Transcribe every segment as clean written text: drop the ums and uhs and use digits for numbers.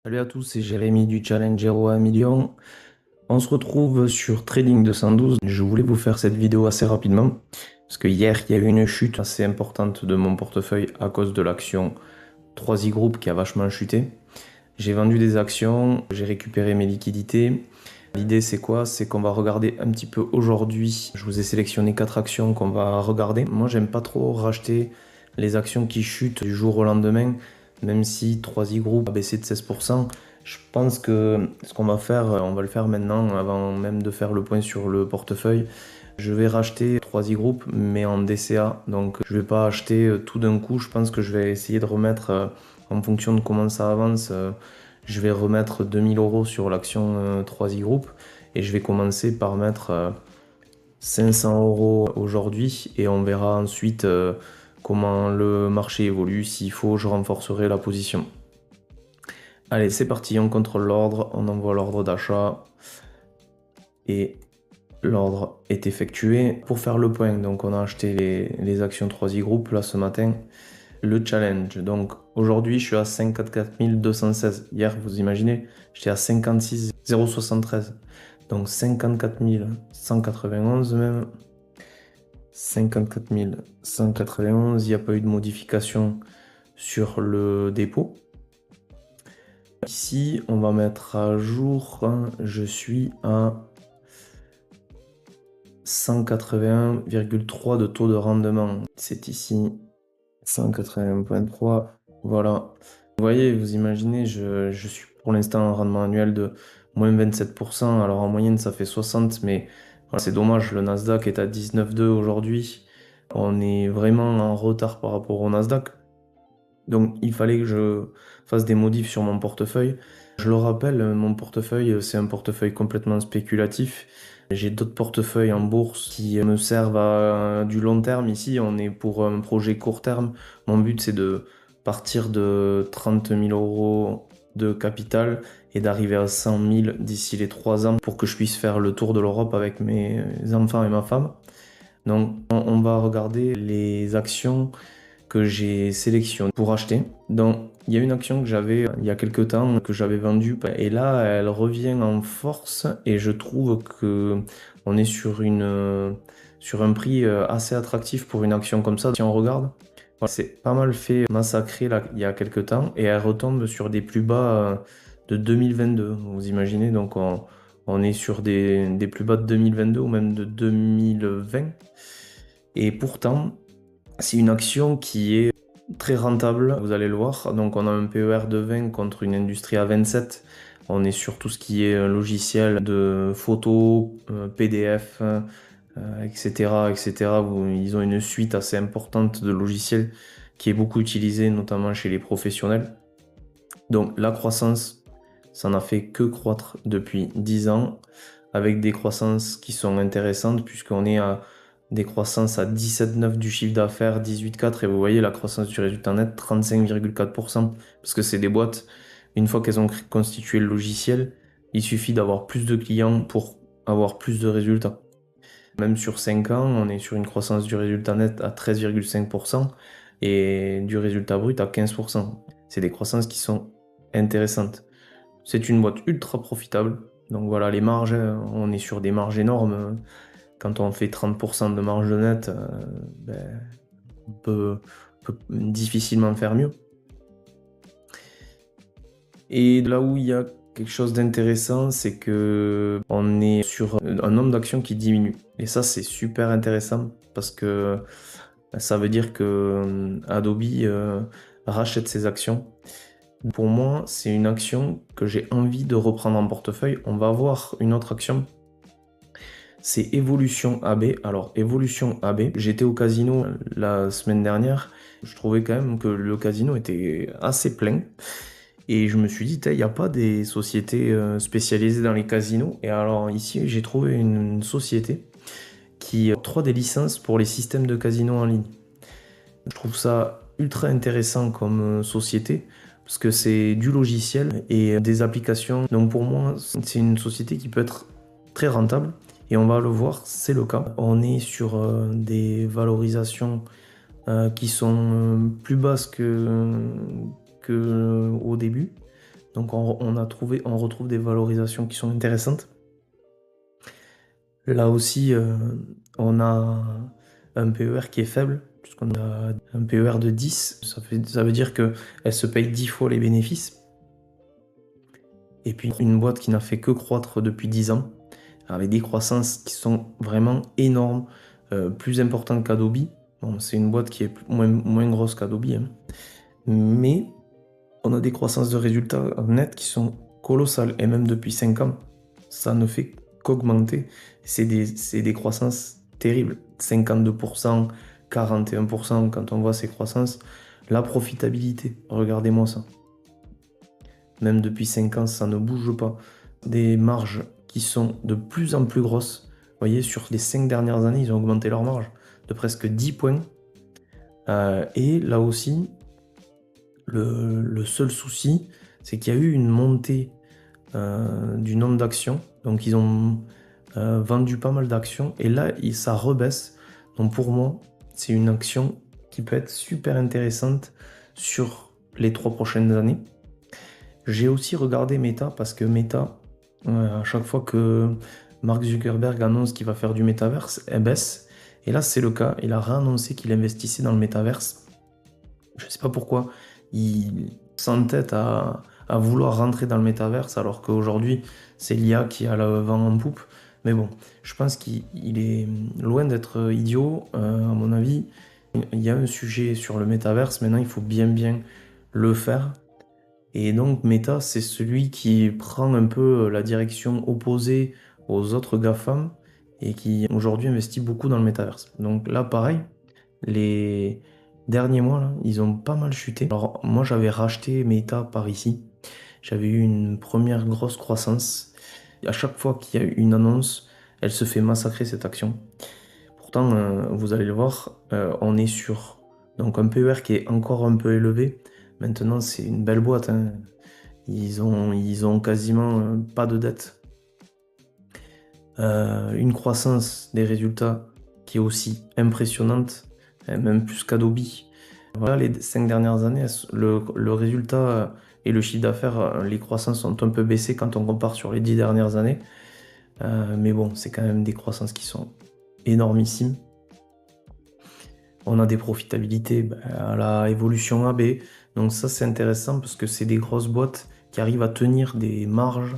Salut à tous, c'est Jérémy du Challenge Hero à 1 million. On se retrouve sur Trading 212. Je voulais vous faire cette vidéo assez rapidement parce que hier il y a eu une chute assez importante de mon portefeuille à cause de l'action 3i Group qui a vachement chuté. J'ai vendu des actions, j'ai récupéré mes liquidités. L'idée c'est quoi? C'est qu'on va regarder un petit peu aujourd'hui. Je vous ai sélectionné 4 actions qu'on va regarder. Moi j'aime pas trop racheter les actions qui chutent du jour au lendemain, même si 3i Group a baissé de 16%. Je pense que ce qu'on va faire, on va le faire maintenant avant même de faire le point sur le portefeuille. Je vais racheter 3i Group mais en DCA, donc je vais pas acheter tout d'un coup. Je pense que je vais essayer de remettre en fonction de comment ça avance. Je vais remettre 2000 € sur l'action 3i Group et je vais commencer par mettre 500 € aujourd'hui et on verra ensuite comment le marché évolue. S'il faut, je renforcerai la position. Allez, c'est parti, on contrôle l'ordre, on envoie l'ordre d'achat et l'ordre est effectué. Pour faire le point, donc on a acheté les actions 3i Group là ce matin. Le challenge, donc aujourd'hui je suis à 54 216. Hier, vous imaginez, j'étais à 56 073. Donc 54 191 même. 54 191, il n'y a pas eu de modification sur le dépôt. Ici, on va mettre à jour, je suis à 181,3 de taux de rendement. C'est ici 181,3. Voilà. Vous voyez, vous imaginez, je suis pour l'instant en rendement annuel de moins 27%. Alors en moyenne, ça fait 60, mais voilà, c'est dommage. Le Nasdaq est à 19,2 aujourd'hui. On est vraiment en retard par rapport au Nasdaq. Donc il fallait que je fasse des modifs sur mon portefeuille. Je le rappelle, mon portefeuille, c'est un portefeuille complètement spéculatif. J'ai d'autres portefeuilles en bourse qui me servent à du long terme. Ici, on est pour un projet court terme. Mon but, c'est de partir de 30 000 € de capital et d'arriver à 100 000 d'ici les 3 ans pour que je puisse faire le tour de l'Europe avec mes enfants et ma femme. Donc, on va regarder les actions que j'ai sélectionné pour acheter. Donc, il y a une action que j'avais il y a quelques temps, que j'avais vendue, et là, elle revient en force, et je trouve que on est sur un prix assez attractif pour une action comme ça. Si on regarde, voilà, c'est pas mal fait massacrer là, il y a quelques temps, et elle retombe sur des plus bas de 2022. Vous imaginez, donc on est sur des plus bas de 2022 ou même de 2020. Et pourtant, c'est une action qui est très rentable, vous allez le voir. Donc on a un PER de 20 contre une industrie à 27. On est sur tout ce qui est logiciel de photos, PDF, etc., etc. Ils ont une suite assez importante de logiciels qui est beaucoup utilisée, notamment chez les professionnels. Donc la croissance, ça n'a fait que croître depuis 10 ans, avec des croissances qui sont intéressantes, puisqu'on est à des croissances à 17,9 du chiffre d'affaires, 18,4, et vous voyez la croissance du résultat net, 35,4%, parce que c'est des boîtes, une fois qu'elles ont constitué le logiciel, il suffit d'avoir plus de clients pour avoir plus de résultats. Même sur 5 ans, on est sur une croissance du résultat net à 13,5% et du résultat brut à 15%. C'est des croissances qui sont intéressantes. C'est une boîte ultra profitable. Donc voilà, les marges, on est sur des marges énormes. Quand on fait 30% de marge net, ben, on peut difficilement faire mieux. Et là où il y a quelque chose d'intéressant, c'est que on est sur un nombre d'actions qui diminue. Et ça, c'est super intéressant parce que ça veut dire que Adobe rachète ses actions. Pour moi, c'est une action que j'ai envie de reprendre en portefeuille. On va voir une autre action. C'est Evolution AB. Alors, Evolution AB, j'étais au casino la semaine dernière. Je trouvais quand même que le casino était assez plein. Et je me suis dit, il n'y a pas des sociétés spécialisées dans les casinos. Et alors ici, j'ai trouvé une société qui octroie des licences pour les systèmes de casino en ligne. Je trouve ça ultra intéressant comme société parce que c'est du logiciel et des applications. Donc pour moi, c'est une société qui peut être très rentable et on va le voir, c'est le cas. On est sur des valorisations qui sont plus basses que au début. Donc on retrouve des valorisations qui sont intéressantes. Là aussi, on a un PER qui est faible, puisqu'on a un PER de 10. Ça veut dire qu'elle se paye 10 fois les bénéfices. Et puis une boîte qui n'a fait que croître depuis 10 ans, avec des croissances qui sont vraiment énormes, plus importantes qu'Adobe. Bon, c'est une boîte qui est moins grosse qu'Adobe, hein. Mais on a des croissances de résultats nets qui sont colossales. Et même depuis 5 ans, ça ne fait qu'augmenter. C'est des croissances terribles. 52%, 41% quand on voit ces croissances. La profitabilité, regardez-moi ça. Même depuis 5 ans, ça ne bouge pas. Des marges qui sont de plus en plus grosses. Vous voyez, sur les 5 dernières années, ils ont augmenté leur marge de presque 10 points. Et là aussi, le seul souci, c'est qu'il y a eu une montée du nombre d'actions. Donc ils ont vendu pas mal d'actions. Et là, ça rebaisse. Donc pour moi, c'est une action qui peut être super intéressante sur les 3 prochaines années. J'ai aussi regardé Meta parce que Meta, à chaque fois que Mark Zuckerberg annonce qu'il va faire du métaverse, elle baisse. Et là, c'est le cas. Il a réannoncé qu'il investissait dans le métaverse. Je ne sais pas pourquoi il s'entête à vouloir rentrer dans le métaverse alors qu'aujourd'hui, c'est l'IA qui a le vent en poupe. Mais bon, je pense qu'il est loin d'être idiot. À mon avis, il y a un sujet sur le métaverse. Maintenant, il faut bien le faire. Et donc Meta, c'est celui qui prend un peu la direction opposée aux autres GAFAM et qui aujourd'hui investit beaucoup dans le métaverse. Donc là, pareil, les derniers mois, là, ils ont pas mal chuté. Alors moi, j'avais racheté Meta par ici. J'avais eu une première grosse croissance. Et à chaque fois qu'il y a une annonce, elle se fait massacrer cette action. Pourtant, vous allez le voir, on est sur donc un PER qui est encore un peu élevé. Maintenant, c'est une belle boîte, hein. Ils ont quasiment pas de dette. Une croissance des résultats qui est aussi impressionnante, même plus qu'Adobe. Voilà, les 5 dernières années, le résultat et le chiffre d'affaires, les croissances ont un peu baissé quand on compare sur les 10 dernières années. Mais bon, c'est quand même des croissances qui sont énormissimes. On a des profitabilités à la évolution AB. Donc ça, c'est intéressant parce que c'est des grosses boîtes qui arrivent à tenir des marges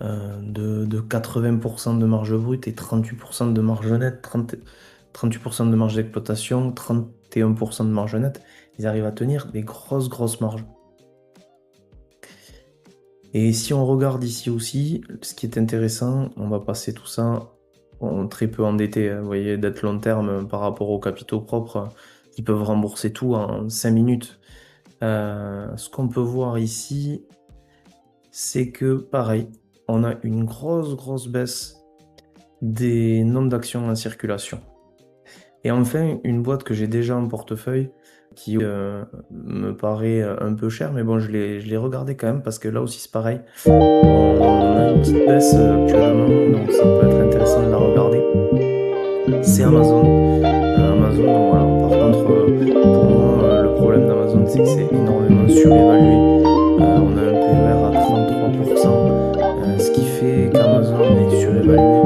de 80% de marge brute et 38% de marge nette, 38% de marge d'exploitation, 31% de marge nette. Ils arrivent à tenir des grosses marges. Et si on regarde ici aussi, ce qui est intéressant, on va passer tout ça très peu endetté, hein, vous voyez, dette long terme par rapport aux capitaux propres, qui peuvent rembourser tout en 5 minutes. Ce qu'on peut voir ici, c'est que pareil, on a une grosse baisse des nombres d'actions en circulation. Et enfin, une boîte que j'ai déjà en portefeuille, qui me paraît un peu cher, mais bon, je l'ai regardé quand même, parce que là aussi c'est pareil. On a une petite baisse actuellement, donc ça peut être intéressant de la regarder. C'est Amazon. Amazon, donc voilà. Par contre, pour moi, le problème d'Amazon, c'est que c'est énormément surévalué. On a un PER à 33%. Ce qui fait qu'Amazon est surévalué,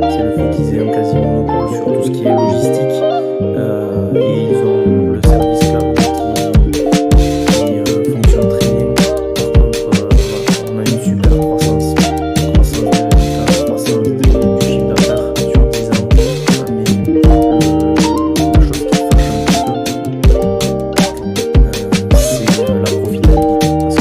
c'est le fait qu'ils aient un quasi-monopole sur tout ce qui est logistique. Et ils ont le service cloud qui fonctionne très bien. Par contre, on a une super croissance des résultats, croissance du chiffre d'affaires sur 10 ans. Mais la chose qui fâche un petit peu, c'est la profitabilité.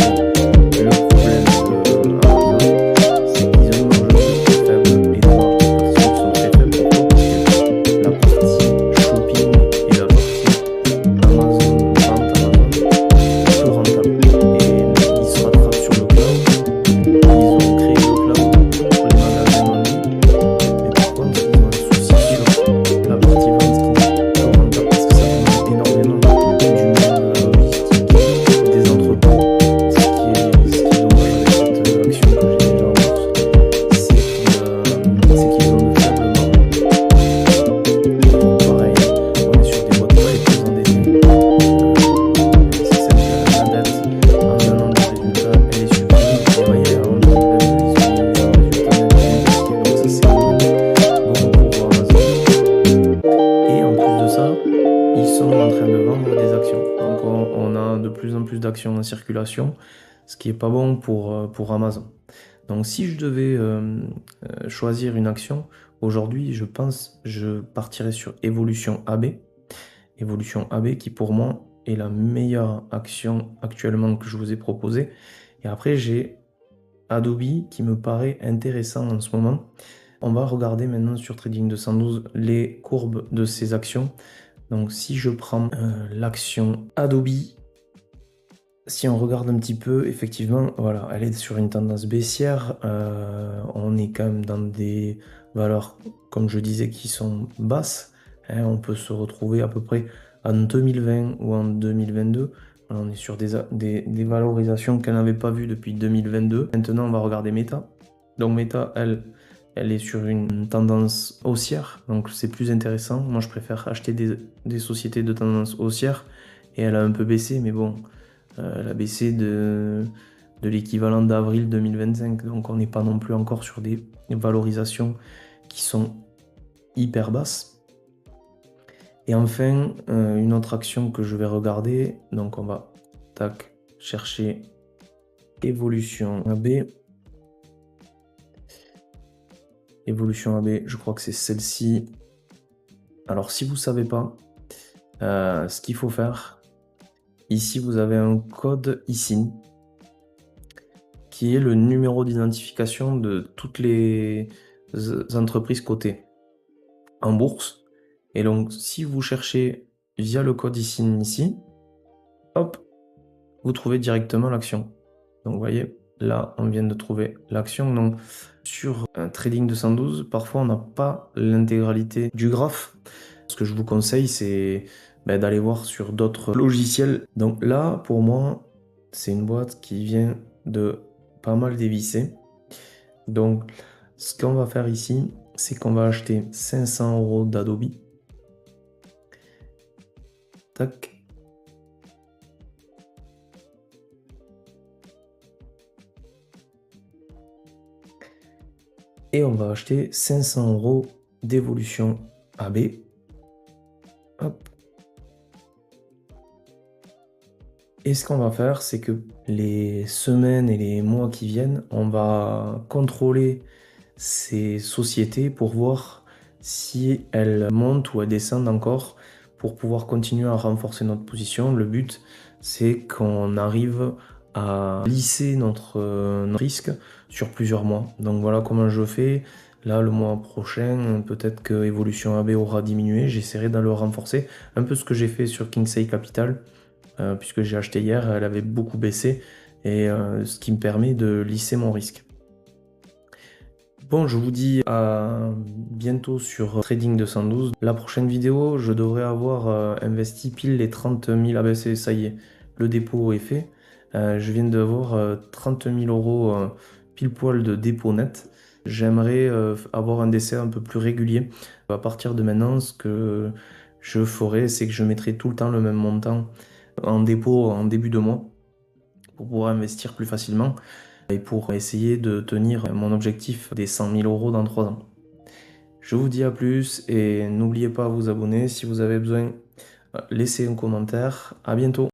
d'actions en circulation, ce qui est pas bon pour Amazon. Donc si je devais choisir une action, aujourd'hui je pense je partirais sur Evolution AB. Evolution AB qui pour moi est la meilleure action actuellement que je vous ai proposée. Et après j'ai Adobe qui me paraît intéressant en ce moment. On va regarder maintenant sur Trading 212 les courbes de ces actions. Donc si je prends l'action Adobe, si on regarde un petit peu, effectivement, voilà, elle est sur une tendance baissière. On est quand même dans des valeurs, comme je disais, qui sont basses. Hein, on peut se retrouver à peu près en 2020 ou en 2022. On est sur des valorisations qu'elle n'avait pas vues depuis 2022. Maintenant, on va regarder Meta. Donc Meta, elle est sur une tendance haussière, donc c'est plus intéressant. Moi, je préfère acheter des sociétés de tendance haussière. Et elle a un peu baissé, mais bon, elle a baissé de l'équivalent d'avril 2025. Donc on n'est pas non plus encore sur des valorisations qui sont hyper basses. Et enfin, une autre action que je vais regarder, donc on va chercher Evolution AB. Evolution AB, je crois que c'est celle-ci. Alors si vous ne savez pas, ce qu'il faut faire, ici vous avez un code ISIN qui est le numéro d'identification de toutes les entreprises cotées en bourse. Et donc si vous cherchez via le code ISIN ici, hop, vous trouvez directement l'action. Donc vous voyez, là on vient de trouver l'action. Donc sur un Trading 212, parfois on n'a pas l'intégralité du graphe. Ce que je vous conseille, c'est d'aller voir sur d'autres logiciels. Donc là, pour moi, c'est une boîte qui vient de pas mal dévisser. Donc ce qu'on va faire ici, c'est qu'on va acheter 500 € d'Adobe. Tac. Et on va acheter 500 € d'Evolution AB. Hop. Et ce qu'on va faire, c'est que les semaines et les mois qui viennent, on va contrôler ces sociétés pour voir si elles montent ou elles descendent encore pour pouvoir continuer à renforcer notre position. Le but, c'est qu'on arrive à lisser notre risque sur plusieurs mois. Donc voilà comment je fais. Là, le mois prochain, peut-être que Evolution AB aura diminué. J'essaierai de le renforcer. Un peu ce que j'ai fait sur Kingsay Capital, puisque j'ai acheté hier, elle avait beaucoup baissé. Et ce qui me permet de lisser mon risque. Bon, je vous dis à bientôt sur Trading 212. La prochaine vidéo, je devrais avoir investi pile les 30 000. Ah ben ça y est, le dépôt est fait. Je viens d'avoir 30 000 € pile poil de dépôt net. J'aimerais avoir un décès un peu plus régulier. À partir de maintenant, ce que je ferai, c'est que je mettrai tout le temps le même montant en dépôt en début de mois pour pouvoir investir plus facilement et pour essayer de tenir mon objectif des 100 000 € dans 3 ans. Je vous dis à plus et n'oubliez pas à vous abonner. Si vous avez besoin, laissez un commentaire. À bientôt.